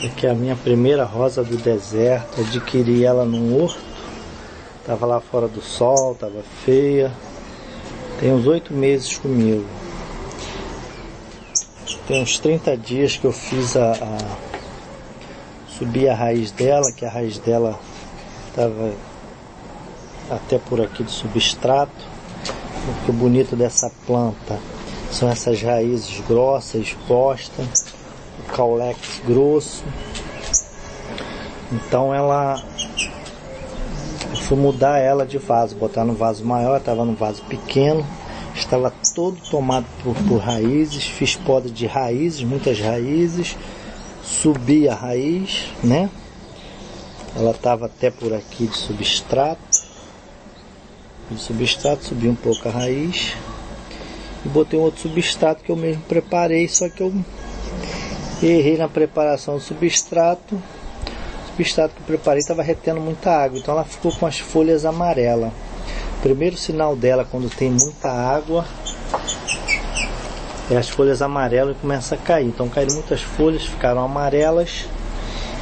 Aqui é a minha primeira rosa do deserto. Adquiri ela num horto. Tava lá fora do sol, tava feia. Tem uns 8 meses comigo. Tem uns 30 dias que eu fiz subir a raiz dela, que a raiz dela tava até por aqui do substrato. O que é bonito dessa planta são essas raízes grossas, expostas, o caulex grosso. Então eu fui mudar ela de vaso, botar no vaso maior, estava no vaso pequeno, estava todo tomado por raízes, fiz poda de raízes, muitas raízes, subi a raiz, né? Ela estava até por aqui de substrato, subi um pouco a raiz e botei um outro substrato que eu mesmo preparei, só que eu errei na preparação do substrato. O substrato que eu preparei estava retendo muita água, então ela ficou com as folhas amarelas. O primeiro sinal dela quando tem muita água é as folhas amarelas e começa a cair. Então caíram muitas folhas, ficaram amarelas.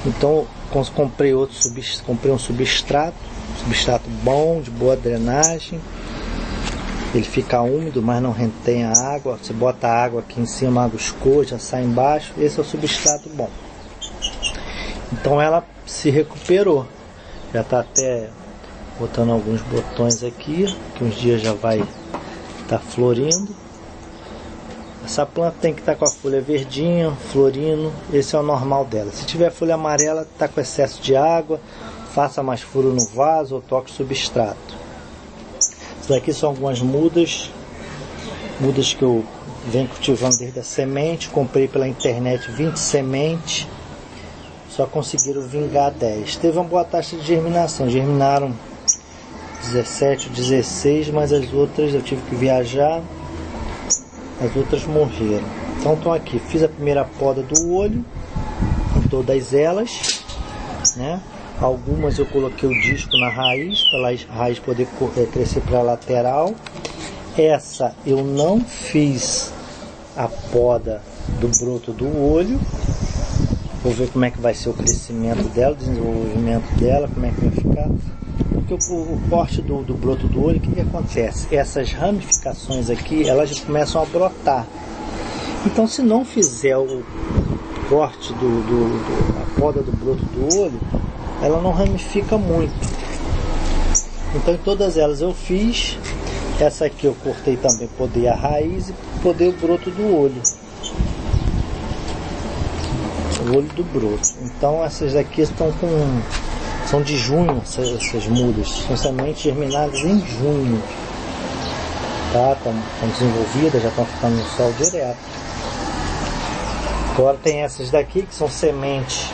Então comprei um substrato bom, de boa drenagem. Ele fica úmido, mas não retém a água. Você bota a água aqui em cima, a água escorre, já sai embaixo. Esse é o substrato bom. Então ela se recuperou. Já está até botando alguns botões aqui, que uns dias já vai estar florindo. Essa planta tem que estar com a folha verdinha, florindo. Esse é o normal dela. Se tiver folha amarela, está com excesso de água, faça mais furo no vaso ou toque o substrato. Isso daqui são algumas mudas que eu venho cultivando desde a semente. Comprei pela internet 20 sementes, só conseguiram vingar 10. Teve uma boa taxa de germinação, germinaram 17 ou 16, mas as outras eu tive que viajar, as outras morreram. Então estão aqui, fiz a primeira poda do olho em todas elas, né? Algumas eu coloquei o disco na raiz, para a raiz poder crescer para a lateral. Essa eu não fiz a poda do broto do olho. Vou ver como é que vai ser o crescimento dela, o desenvolvimento dela, como é que vai ficar. Porque o corte do broto do olho, o que acontece? Essas ramificações aqui, elas já começam a brotar. Então se não fizer o corte a poda do broto do olho, ela não ramifica muito. Então em todas elas eu fiz. Essa aqui eu cortei também, podei a raiz e podei o broto do olho. O olho do broto. Então essas aqui são de junho, essas mudas. São sementes germinadas em junho. Tá? Estão desenvolvidas, já estão ficando no sol direto. Agora tem essas daqui que são sementes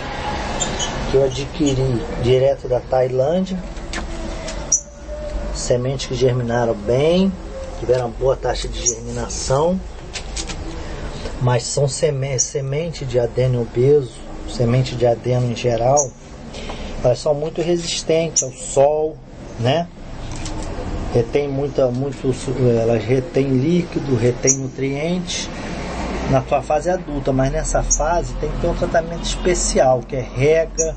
que eu adquiri direto da Tailândia. Sementes que germinaram bem, tiveram boa taxa de germinação, mas são semente de adeno obeso, semente de adeno em geral, elas são muito resistentes ao sol, né? Elas retêm líquido, retêm nutrientes na sua fase adulta, mas nessa fase tem que ter um tratamento especial, que é rega.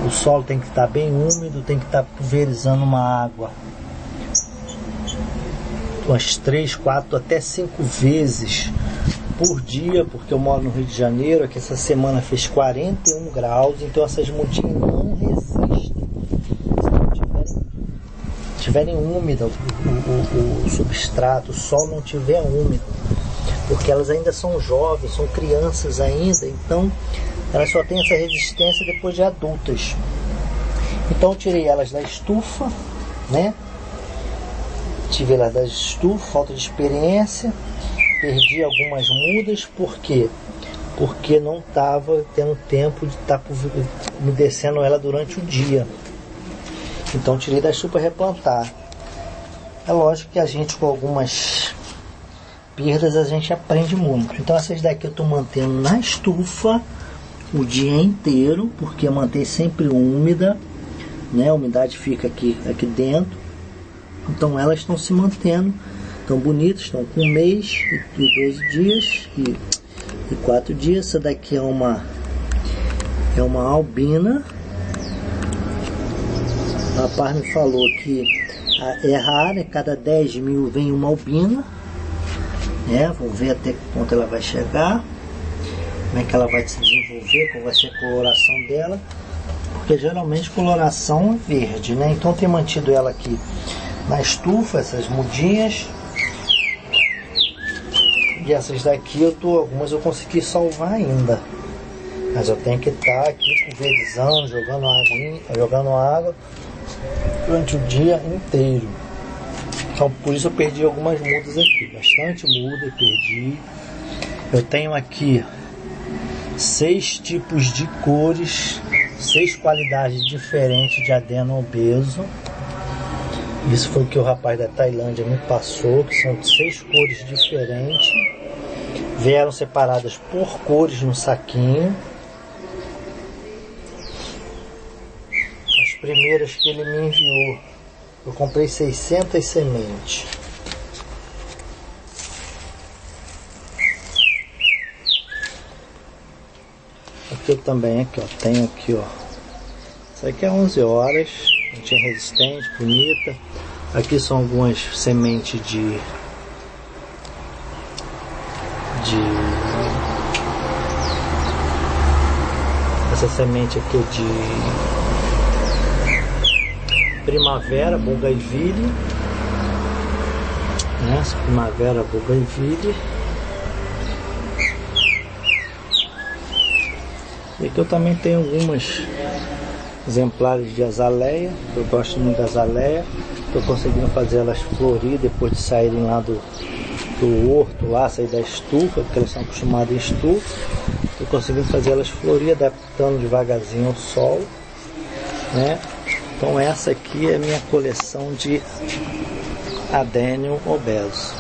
O solo tem que estar bem úmido, tem que estar pulverizando uma água umas 3, 4, até 5 vezes por dia, porque eu moro no Rio de Janeiro. Aqui essa semana fez 41 graus, então essas mudinhas não resistem. Se não tiverem úmida o substrato, o solo não tiver úmido, porque elas ainda são jovens, são crianças ainda, então elas só têm essa resistência depois de adultas. Então eu tirei elas da estufa, né? Tive elas da estufa, falta de experiência. Perdi algumas mudas, por quê? Porque não estava tendo tempo de estar umedecendo ela durante o dia. Então tirei da estufa para replantar. É lógico que a gente, com algumas perdas, a gente aprende muito. Então essas daqui eu estou mantendo na estufa o dia inteiro, porque mantém sempre úmida, né? A umidade fica aqui dentro. Então elas estão se mantendo, estão bonitas, estão com 1 mês e 12 dias e 4 dias. Essa daqui é uma É uma albina. O rapaz me falou que é raro, cada 10 mil vem uma albina. Vou ver até que ponto ela vai chegar, como é que ela vai se desenvolver, qual vai ser a coloração dela, porque geralmente coloração é verde, né? Então tenho mantido ela aqui na estufa, essas mudinhas, e essas daqui algumas eu consegui salvar ainda, mas eu tenho que estar aqui com verdizão, jogando água durante o dia inteiro. Então por isso eu perdi algumas mudas aqui, bastante muda eu perdi. Eu tenho aqui 6 tipos de cores, 6 qualidades diferentes de adeno obeso. Isso foi o que o rapaz da Tailândia me passou, que são 6 cores diferentes. Vieram separadas por cores no saquinho. As primeiras que ele me enviou, eu comprei 600 sementes. Aqui eu também, tenho aqui, Isso aqui é 11 horas, tinha resistente, bonita. Aqui são algumas sementes de essa semente aqui é de primavera, bougainville, essa primavera, bougainville. E aqui eu também tenho algumas exemplares de azaleia, eu gosto muito da azaleia. Estou conseguindo fazer elas florir depois de saírem lá do horto, lá, sair da estufa, porque elas são acostumadas em estufa. Estou conseguindo fazer elas florir, adaptando devagarzinho ao sol, né? Então essa aqui é a minha coleção de adênio obeso,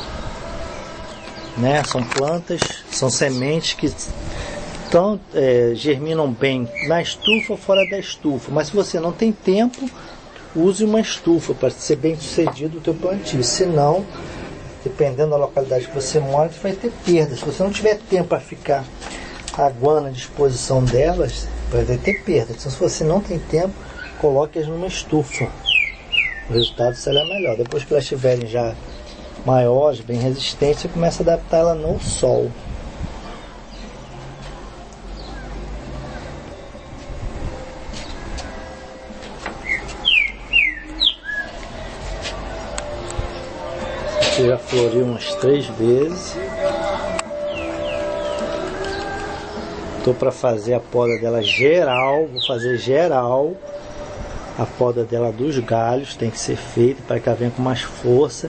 né? São plantas, são sementes que germinam bem na estufa ou fora da estufa, mas se você não tem tempo, use uma estufa para ser bem sucedido o teu plantio. Se não, dependendo da localidade que você mora, você vai ter perdas. Se você não tiver tempo para ficar aguando a disposição delas, vai ter perdas. Então, se você não tem tempo, coloque-as numa estufa. O resultado será melhor. Depois que elas estiverem já maiores, bem resistentes, você começa a adaptar ela no sol. Já floriu umas 3 vezes. Estou para fazer a poda dela geral. Vou fazer geral. A poda dela dos galhos tem que ser feita para que ela venha com mais força.